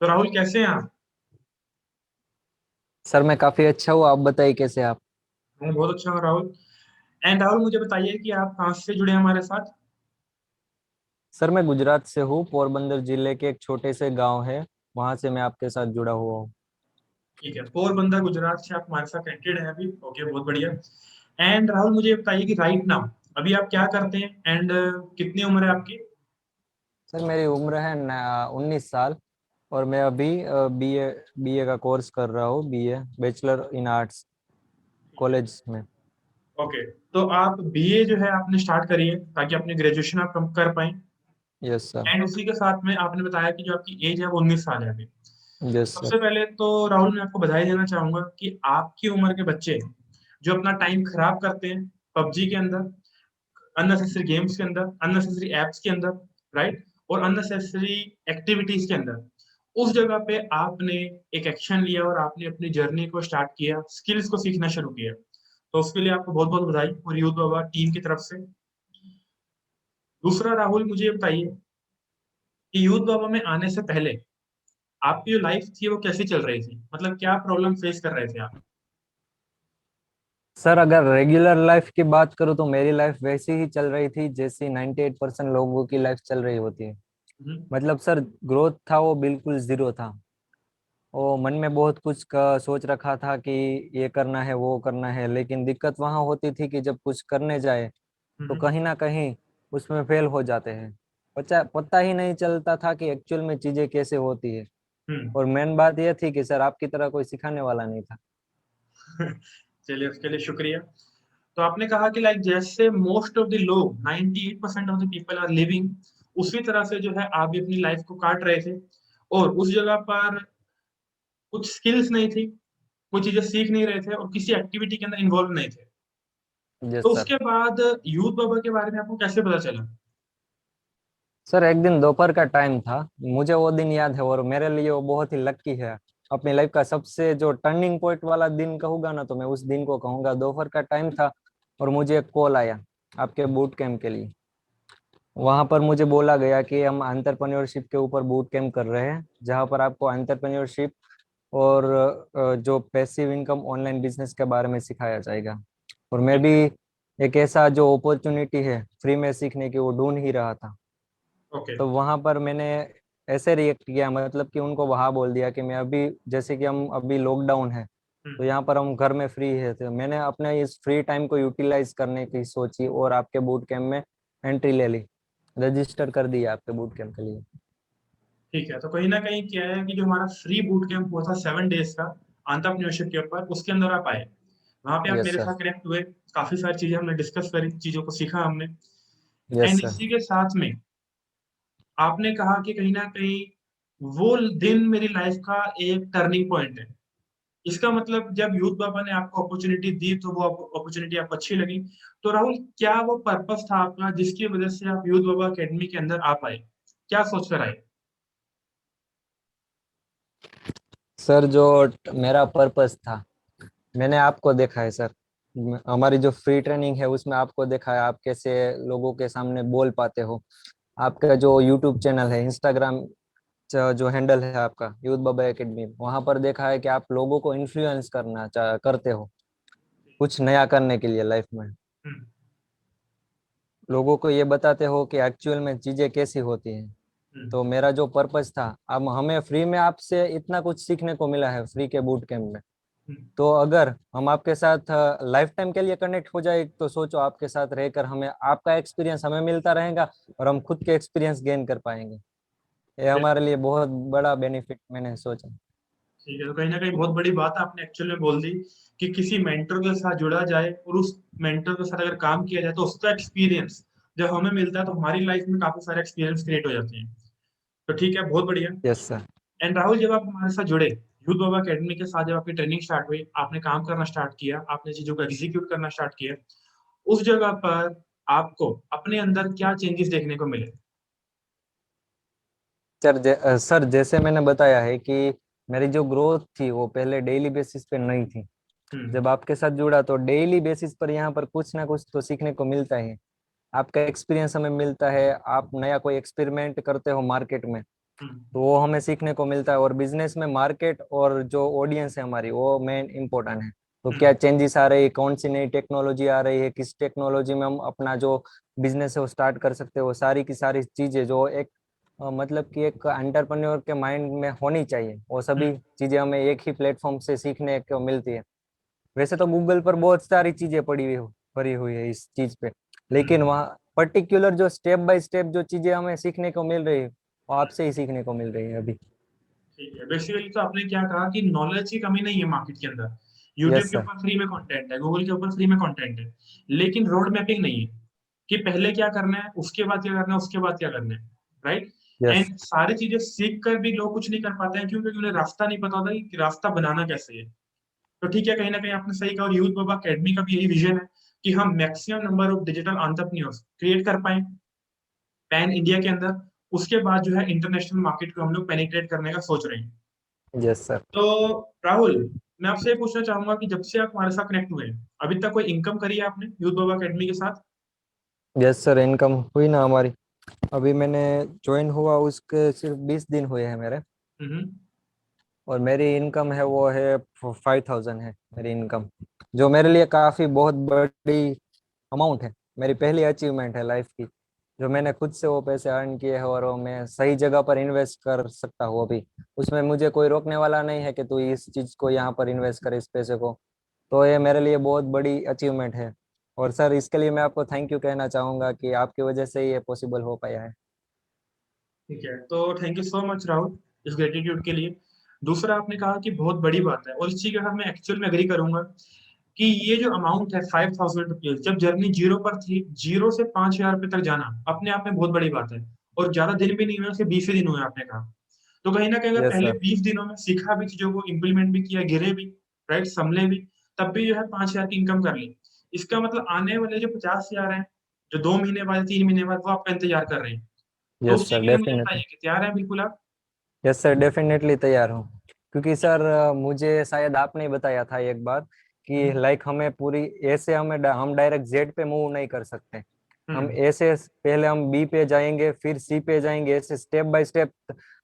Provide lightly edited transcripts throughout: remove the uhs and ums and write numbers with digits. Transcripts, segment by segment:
तो राहुल कैसे हैं आप? सर मैं काफी अच्छा हूँ। आप बताइए कैसे आप। मैं बहुत अच्छा हूँ राहुल। एंड राहुल मुझे बताइए कि आप कहाँ से जुड़े हैं हमारे साथ? सर मैं गुजरात से हूँ। पोरबंदर जिले के एक छोटे से गांव है, वहां से मैं आपके साथ जुड़ा हुआ हूँ। ठीक है, पोरबंदर गुजरात से आप हमारे साथ कनेक्टेड हैं अभी। ओके, बहुत बढ़िया। एंड राहुल मुझे बताइए कि राइट नाउ अभी आप क्या करते हैं एंड कितनी उम्र है आपकी? सर मेरी उम्र है 19 साल। और मैं अभी बीए बीए का कोर्स कर रहा हूँ, बीए बैचलर इन आर्ट्स ठीक है। कॉलेज में। ओके, तो आप बीए जो है आपने स्टार्ट करी है ताकि अपनी ग्रेजुएशन आप कम कर पाएं। Yes sir. एंड उसी के साथ में आपने बताया कि जो आपकी एज है वो 19 साल है अभी। Yes sir. सबसे पहले तो राहुल मैं आपको बधाई देना चाहूंगा कि आपकी उम्र के बच्चे जो अपना टाइम खराब करते हैं पबजी के अंदर, अननेसेसरी गेम्स के अंदर, अननेसेसरी एप्स के अंदर, राइट, और अननेसेसरी एक्टिविटीज के अंदर, उस जगह पे आपने एक एक्शन लिया और आपने अपनी जर्नी को स्टार्ट किया, स्किल्स को सीखना शुरू किया। तो उसके लिए आपको बहुत बहुत बधाई और यूथ बाबा टीम की तरफ से। दूसरा राहुल मुझे ये बताइए कि यूथ बाबा में आने से पहले आपकी जो लाइफ थी वो कैसी चल रही थी, मतलब क्या प्रॉब्लम फेस कर रहे थे आप? सर अगर रेगुलर लाइफ की बात करूँ तो मेरी लाइफ वैसी ही चल रही थी जैसी 98% लोगों की लाइफ चल रही होती है। हम्म। मतलब सर, ग्रोथ था वो बिल्कुल जीरो था। वो मन में बहुत कुछ का सोच रखा था कि ये करना है वो करना है, लेकिन दिक्कत वहां होती थी कि जब कुछ करने जाए तो हम्म। कहीं ना कहीं उसमें फेल हो जाते हैं। पता ही नहीं चलता था कि एक्चुअल में चीजें कैसे होती है। हम्म। और मेन बात यह थी कि सर आपकी तरह कोई सिखाने वाला नहीं था। चलिए, उसके लिए शुक्रिया। तो आपने कहा कि लाइक जैसे मोस्ट ऑफ द लोग 98% of the people are living, उसी तरह से जो है आप भी अपनी लाइफ को काट रहे थे और उस जगह पर कुछ स्किल्स नहीं थी, कुछ चीजें सीख नहीं रहे थे और किसी एक्टिविटी के अंदर इन्वॉल्व नहीं थे। तो यस सर। उसके बाद यूथ बाबा के बारे में आपको कैसे पता चला? सर एक दिन दोपहर का टाइम था, मुझे वो दिन याद है और मेरे लिए वो बहुत ही लक्की है। अपनी लाइफ का सबसे जो टर्निंग पॉइंट वाला दिन कहूंगा ना तो मैं उस दिन को कहूंगा। दोपहर का टाइम था और मुझे एक कॉल आया आपके बूट कैंप के लिए। वहां पर मुझे बोला गया कि हम एंटरप्रेन्योरशिप के ऊपर बूट कैंप कर रहे हैं, जहां पर आपको एंटरप्रेन्योरशिप और जो पैसिव इनकम ऑनलाइन बिजनेस के बारे में सिखाया जाएगा। और मैं ठीक भी है। एक ऐसा जो अपॉर्चुनिटी है फ्री में सीखने की वो ढूंढ ही रहा था। ओके। तो वहां पर मैंने ऐसे रिएक्ट किया, मतलब कि उनको वहां बोल दिया कि मैं अभी, जैसे कि हम अभी लॉकडाउन है तो हम्म। यहाँ पर हम घर में फ्री है, तो मैंने अपने इस फ्री टाइम को यूटिलाइज करने की सोची और आपके बूट कैंप में एंट्री ले ली। रजिस्टर कर दिया आपके बूट कैंप के लिए। ठीक है, तो कहीं ना कहीं क्या है कि जो हमारा फ्री बूट कैंप हुआ था 7 डेज का एंटरप्रेन्योरशिप के ऊपर, उसके अंदर आप आए, वहां पे आप यस मेरे सर। साथ कनेक्ट हुए। काफी सारी चीजें हमने डिस्कस करी, चीजों को सीखा हमने। Yes and sir. इसी के साथ में आपने कहा कि कहीं ना कहीं वो दिन मेरी लाइफ का एक टर्निंग पॉइंट है। इसका मतलब जब यूथ बाबा ने आपको अपॉर्चुनिटी दी तो वो अपॉर्चुनिटी आपको अच्छी लगी। तो राहुल, क्या वो पर्पस था आपका जिसकी वजह से आप यूथ बाबा एकेडमी के अंदर आ पाए? क्या सोच कर आए? सर जो मेरा पर्पस था, मैंने आपको देखा है सर। हमारी जो फ्री ट्रेनिंग है उसमें आपको देखा है आप कैसे लोगों के सामने बोल पाते हो। आपका जो यूट्यूब चैनल है, इंस्टाग्राम जो हैंडल है आपका यूथ बाबा एकेडमी, वहां पर देखा है कि आप लोगों को इन्फ्लुएंस करते हो कुछ नया करने के लिए लाइफ में। हम्म। लोगों को ये बताते हो कि एक्चुअल में चीजें कैसी होती हैं। हम्म। तो मेरा जो पर्पस था, अब हमें फ्री में आपसे इतना कुछ सीखने को मिला है फ्री के बूट कैंप में। हम्म। तो अगर हम आपके साथ लाइफ टाइम के लिए कनेक्ट हो जाए तो सोचो, आपके साथ रहकर हमें आपका एक्सपीरियंस हमें मिलता रहेगा और हम खुद के एक्सपीरियंस गेन कर पाएंगे। ये हमारे लिए बहुत बड़ा बेनिफिट मैंने सोचा। ठीक है, तो कहीं ना कहीं बहुत बड़ी बात आपने एक्चुअल में बोल दी कि किसी मेंटर के साथ जुड़ा जाए और उस मेंटर के साथ अगर काम किया जाए तो उसका एक्सपीरियंस जब हमें मिलता है तो हमारी लाइफ में काफी सारे एक्सपीरियंस क्रिएट हो जाते हैं। तो ठीक है, बहुत बढ़िया। Yes sir. एंड राहुल, जब आप हमारे साथ जुड़े यूथ बाबा अकेडमी के साथ, जब आपकी ट्रेनिंग स्टार्ट हुई, आपने काम करना स्टार्ट किया, आपने चीजों को एग्जीक्यूट करना स्टार्ट किया, उस जगह पर आपको अपने अंदर क्या चेंजेस देखने को मिले? सर जैसे मैंने बताया है कि मेरी जो ग्रोथ थी वो पहले डेली बेसिस पे नहीं थी। हम्म। जब आपके साथ जुड़ा तो डेली बेसिस पर यहाँ पर कुछ ना कुछ तो सीखने को मिलता है। आपका एक्सपीरियंस हमें मिलता है, आप नया कोई एक्सपेरिमेंट करते हो मार्केट में, तो वो हमें सीखने को मिलता है। और बिजनेस में मार्केट और जो ऑडियंस है हमारी, वो मेन इम्पोर्टेंट है। तो क्या हम्म, चेंजेस आ रही है, कौन सी नई टेक्नोलॉजी आ रही है, किस टेक्नोलॉजी में हम अपना जो बिजनेस है वो स्टार्ट कर सकते हैं, वो सारी की सारी चीजें जो एक मतलब कि एक एंटरप्रेन्योर के माइंड में होनी चाहिए, वो सभी हम्म, चीजें हमें एक ही प्लेटफॉर्म से सीखने को मिलती है। वैसे तो गूगल पर बहुत सारी चीजें पड़ी हुई है इस चीज पे, लेकिन हम्म। वहाँ पर्टिकुलर जो स्टेप बाय स्टेप जो चीजें हमें सीखने को मिल रही है, वो आपसे ही सीखने को मिल रही है अभी। ठीक है, बेसिकली तो आपने क्या कहा कि नॉलेज की कमी नहीं है मार्केट के अंदर। यूट्यूब यस के सर। ऊपर फ्री में कंटेंट है, गूगल के ऊपर फ्री में कंटेंट है, लेकिन रोड मैपिंग नहीं है कि पहले क्या करना है, उसके बाद क्या करना है, उसके बाद क्या करना है, राइट। यस। एंड सारी चीजें सीख कर भी लोग कुछ नहीं कर पाते हैं, क्योंकि उन्हें रास्ता नहीं पता होता कि रास्ता बनाना कैसे है। तो ठीक है, कहीं ना कहीं आपने सही कहा, और यूथ बाबा अकेडमी का भी यही विजन है कि हम maximum number of digital entrepreneurs create कर पाए पैन इंडिया के अंदर। उसके बाद जो है इंटरनेशनल मार्केट को हम लोग पेनिट्रेट करने का सोच रहे हैं। Yes sir. तो राहुल, मैं आपसे ये पूछना चाहूंगा कि जब से आप हमारे साथ कनेक्ट हुए हैं, अभी तक कोई इनकम करी है आपने यूथ बाबा अकेडमी के साथ? यस सर, इनकम हुई ना हमारी। अभी मैंने ज्वाइन हुआ उसके सिर्फ 20 दिन हुए हैं मेरे। हम्म। और मेरी इनकम है वो है 5,000 है मेरी इनकम, जो मेरे लिए काफी बहुत बड़ी अमाउंट है। मेरी पहली अचीवमेंट है लाइफ की, जो मैंने खुद से वो पैसे अर्न किए हैं और वो मैं सही जगह पर इन्वेस्ट कर सकता हूँ अभी। उसमें मुझे कोई रोकने वाला नहीं है कि तू इस चीज को यहाँ पर इन्वेस्ट कर, इस पैसे को। तो ये मेरे लिए बहुत बड़ी अचीवमेंट है। और सर, इसके लिए मैं आपको थैंक यू कहना चाहूंगा कि आपकी वजह से ही ये पॉसिबल हो पाया है। ठीक है, तो thank you so much Rahul इस ग्रेटिट्यूड के लिए। दूसरा, आपने कहा कि बहुत बड़ी बात है, और इस चीज के साथ मैं एक्चुअल में एग्री करूंगा कि ये जो अमाउंट है 5,000 रुपीज, जब जर्नी जीरो पर थी, जीरो से 5,000 रुपये तक जाना अपने आप में बहुत बड़ी बात है। और ज्यादा दिन भी नहीं हुए, सिर्फ 20 ही दिन हुए आपने कहा। तो कहीं ना कहीं अगर यस पहले सर। 20 दिनों में सीखा भी, चीजों को इम्प्लीमेंट भी किया, गिरे भी, राइट, संभले भी, तब भी जो है 5,000 की इनकम कर ली। इसका मतलब आने वाले जो 50,000 हैं, जो 2 महीने बाद, 3 महीने बाद, वो आपका इंतजार कर रहे हैं। तो यस उस चीज सर, के लिए मुझे डेफिनेटली। बताइए कि तैयार है बिल्कुल आप? यस सर, डेफिनेटली तैयार हूँ। क्योंकि सर मुझे शायद आपने ही बताया था एक बार कि हम्म, लाइक हमें पूरी ऐसे हम डायरेक्ट जेड पे मूव नहीं कर सकते। हम हम्म, ऐसे पहले हम बी पे जाएंगे, फिर सी पे जाएंगे, ऐसे स्टेप बाय स्टेप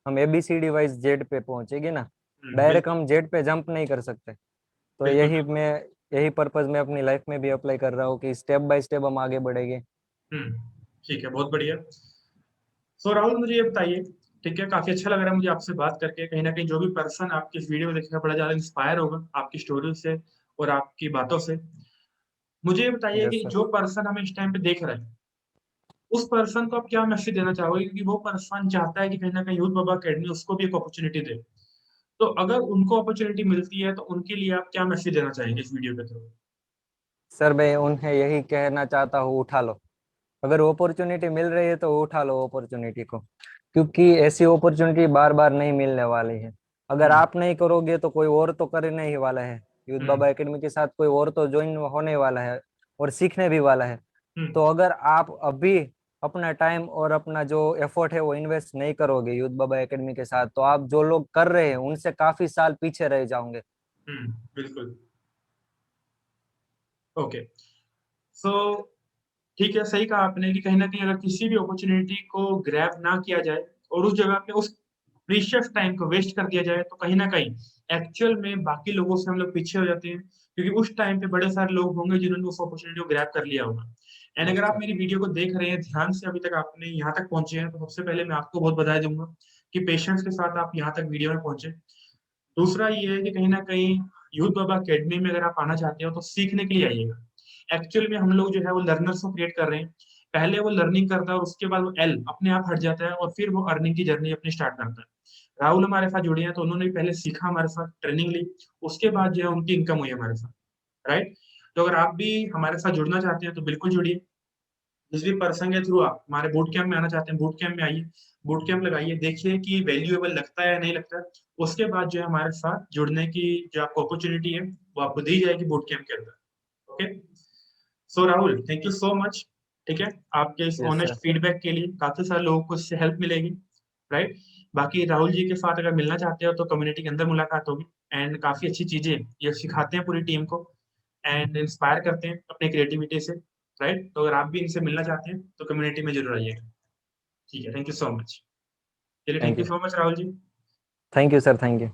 हम एबीसीडी वाइज जेड पे पहुंचेगी ना। डायरेक्ट बिल्कुल, हम जेड पे जंप नहीं कर सकते। तो बिल्कुल, यही बिल्कुल। मैं यही पर्पज मैं अपनी लाइफ में भी अप्लाई कर रहा हूँ कि स्टेप बाय स्टेप हम आगे बढ़ेंगे। हम्म, ठीक है, बहुत बढ़िया। सो राहुल, मुझे ये बताइए, ठीक है, काफी अच्छा लग रहा है मुझे आपसे बात करके। कहीं ना कहीं जो भी पर्सन आपकी इस वीडियो में देखेगा, बड़ा ज्यादा इंस्पायर होगा आपकी स्टोरी से और आपकी बातों से। मुझे ये बताइए यस कि सर। जो पर्सन हमें इस टाइम पे देख रहा है, उस पर्सन को आप क्या मैसेज देना चाहोगे, क्योंकि वो पर्सन चाहता है कि कहीं ना कहीं यूथ बाबा अकेडमी उसको भी एक अपॉर्चुनिटी दे। तो अगर उनको अपॉर्चुनिटी मिलती है, तो उनके लिए आप क्या मैसेज देना चाहेंगे इस वीडियो के थ्रू? सर, मैं उन्हें यही कहना चाहता हूँ, उठा लो। अगर अपॉर्चुनिटी मिल रही है तो उठा लो अपॉर्चुनिटी को, क्योंकि ऐसी अपॉर्चुनिटी बार बार नहीं मिलने वाली है। अगर हम्म, आप नहीं करोगे तो कोई और तो करने ही वाला है। यूथ हम्म, बाबा एकेडमी के साथ कोई और तो ज्वाइन होने वाला है और सीखने भी वाला है। हम्म, तो अगर आप अभी अपना टाइम और अपना जो एफर्ट है वो इन्वेस्ट नहीं करोगे यूथ बाबा एकेडमी के साथ, तो आप जो लोग कर रहे हैं उनसे काफी साल पीछे रह जाओगे। बिल्कुल। ओके, सो ठीक है, सही कहा आपने कि कहीं ना कहीं अगर किसी भी अपॉर्चुनिटी को ग्रैब ना किया जाए और उस जगह पे उस प्रीशियस टाइम को वेस्ट कर दिया जाए, तो कहीं ना कहीं एक्चुअल में बाकी लोगों से हम लोग पीछे हो जाते हैं, क्योंकि उस टाइम पे बड़े सारे लोग होंगे जिन्होंने उस अपॉर्चुनिटी को ग्रैब कर लिया होगा। एंड अगर यस आप सर। मेरी वीडियो को देख रहे हैं ध्यान से, अभी तक आपने यहाँ तक पहुंचे हैं, तो सबसे पहले मैं आपको बहुत बधाई दूंगा कि पेशेंस के साथ आप यहाँ तक वीडियो में पहुंचे। दूसरा ये है कि कहीं ना कहीं यूथ बाबा अकेडमी में अगर आप आना चाहते हो, तो सीखने के लिए आइएगा। एक्चुअल में हम लोग जो है वो लर्नर्स को क्रिएट कर रहे हैं। पहले वो लर्निंग करता है और उसके बाद वो एल अपने आप हट जाता है और फिर वो अर्निंग की जर्नी अपनी स्टार्ट करता है। राहुल हमारे साथ जुड़े हैं, तो उन्होंने पहले सीखा हमारे साथ, ट्रेनिंग ली, उसके बाद जो है उनकी इनकम हुई हमारे साथ, राइट। तो अगर आप भी हमारे साथ जुड़ना चाहते हैं, तो बिल्कुल जुड़िए। जिस भी पर्सन के थ्रू आप हमारे बूट कैंप में आना चाहते हैं, बूट कैंप में आइए, बूट कैंप लगाइए, देखिए कि वैल्यूएबल लगता है या नहीं लगता है। उसके बाद जो है हमारे साथ जुड़ने की जो आपको अपॉर्चुनिटी है, वो आपको दी जाएगी बूट कैंप के अंदर। Okay, so Rahul, thank you so much. ठीक है, आपके इस यस ऑनेस्ट सर। फीडबैक के लिए काफी सारे लोगों को इससे हेल्प मिलेगी, राइट। बाकी राहुल जी के साथ अगर मिलना चाहते हो, तो कम्युनिटी के अंदर मुलाकात होगी। एंड काफी अच्छी चीजें ये सिखाते हैं पूरी टीम को, एंड इंस्पायर करते हैं अपने क्रिएटिविटी से, राइट। तो अगर आप भी इनसे मिलना चाहते हैं, तो कम्युनिटी में जरूर आइएगा। ठीक है, थैंक यू सो मच। चलिए, Thank thank you you. So much Rahul ji. Thank you sir, thank you.